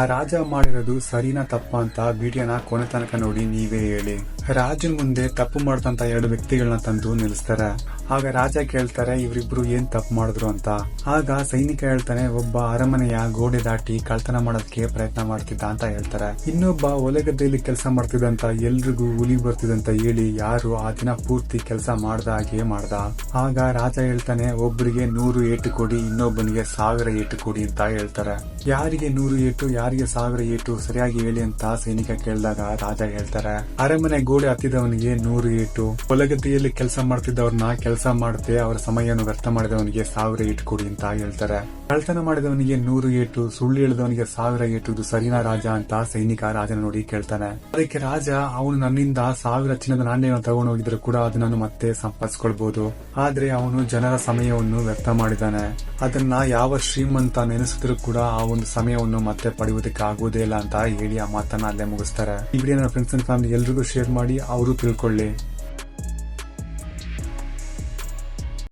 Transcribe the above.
ಆ ರಾಜ ಮಾಡಿರೋದು ಸರಿನಾ ತಪ್ಪ ಅಂತ ವಿಡಿಯೋನ ಕೊನೆ ತನಕ ನೋಡಿ ನೀವೇ ಹೇಳಿ. ರಾಜನ್ ಮುಂದೆ ತಪ್ಪು ಮಾಡ್ದಂತ ಎರಡು ವ್ಯಕ್ತಿಗಳನ್ನ ತಂದು ನಿಲ್ಲಿಸ್ತಾರೆ. ಆಗ ರಾಜ ಕೇಳ್ತಾರೆ ಇವರಿಬ್ರು ಏನ್ ತಪ್ಪು ಮಾಡಿದ್ರು ಅಂತ. ಆಗ ಸೈನಿಕ ಹೇಳ್ತಾನೆ ಒಬ್ಬ ಅರಮನೆಯ ಗೋಡೆ ದಾಟಿ ಕಳ್ತನ ಮಾಡೋದಕ್ಕೆ ಪ್ರಯತ್ನ ಮಾಡ್ತಿದ್ದ ಅಂತ ಹೇಳ್ತಾರೆ. ಇನ್ನೊಬ್ಬ ಹೊಲಗದ್ದೆಯಲ್ಲಿ ಕೆಲಸ ಮಾಡ್ತಿದ್ದಂತ ಎಲ್ರಿಗೂ ಹುಲಿ ಬರ್ತಿದಂತ ಹೇಳಿ ಯಾರು ಆ ದಿನ ಪೂರ್ತಿ ಕೆಲಸ ಮಾಡ್ದ ಹಾಗೆ ಮಾಡ್ದ. ಆಗ ರಾಜ ಹೇಳ್ತಾನೆ ಒಬ್ಬರಿಗೆ 100 ಏಟು ಕೊಡಿ, ಇನ್ನೊಬ್ಬನಿಗೆ 1000 ಏಟು ಕೊಡಿ ಅಂತ ಹೇಳ್ತಾರೆ. ಯಾರಿಗೆ 100 ಏಟು ಯಾರಿಗೆ 1000 ಏಟು ಸರಿಯಾಗಿ ಹೇಳಿ ಅಂತ ಸೈನಿಕ ಕೇಳಿದಾಗ ರಾಜ ಹೇಳ್ತಾರೆ ಅರಮನೆ ಗೋಡೆ ಹತ್ತಿದವನಿಗೆ 100 ಏಟು, ಹೊಲಗದ್ದೆಯಲ್ಲಿ ಕೆಲಸ ಮಾಡ್ತಿದ್ದವ್ರನ್ನ ಕೆಲಸ ಮಾಡದೆ ಅವರ ಸಮಯವನ್ನು ವ್ಯರ್ಥ ಮಾಡಿದವನಿಗೆ 1000 ಏಟು ಕೊಡಿ ಅಂತ ಹೇಳ್ತಾರೆ. ಕಳ್ತನ ಮಾಡಿದವನಿಗೆ 100 ಏಟು, ಸುಳ್ಳು ಹೇಳಿದವನಿಗೆ 1000 ಏಟು, ಇದು ಸರಿನಾ ರಾಜ ಅಂತ ಸೈನಿಕ ರಾಜನ ನೋಡಿ ಕೇಳ್ತಾನೆ. ಅದಕ್ಕೆ ರಾಜ ಅವನು ನನ್ನಿಂದ 1000 ಚಿನ್ನದ ನಾಣ್ಯವನ್ನು ತಗೊಂಡು ಹೋಗಿದ್ರು ಕೂಡ ಅದನ್ನು ಮತ್ತೆ ಸಂಪಾದಿಸಿಕೊಳ್ಬಹುದು, ಆದ್ರೆ ಅವನು ಜನರ ಸಮಯವನ್ನು ವ್ಯರ್ಥ ಮಾಡಿದಾನೆ. ಅದನ್ನ ಯಾವ ಶ್ರೀಮಂತ ನೆನೆಸಿದ್ರು ಕೂಡ ಆ ಒಂದು ಸಮಯವನ್ನು ಮತ್ತೆ ಪಡೆಯುವುದಕ್ಕೆ ಆಗುವುದೇ ಇಲ್ಲ ಅಂತ ಹೇಳಿ ಆ ಮಾತನ್ನ ಅಲ್ಲೇ ಮುಗಿಸ್ತಾರೆ. ಈ ವಿಡಿಯೋ ನನ್ನ ಫ್ರೆಂಡ್ಸ್ ಅಂಡ್ ಫ್ಯಾಮಿಲಿ ಎಲ್ರಿಗೂ ಶೇರ್ ಮಾಡಿ ಅವರು ತಿಳ್ಕೊಳ್ಳಿ.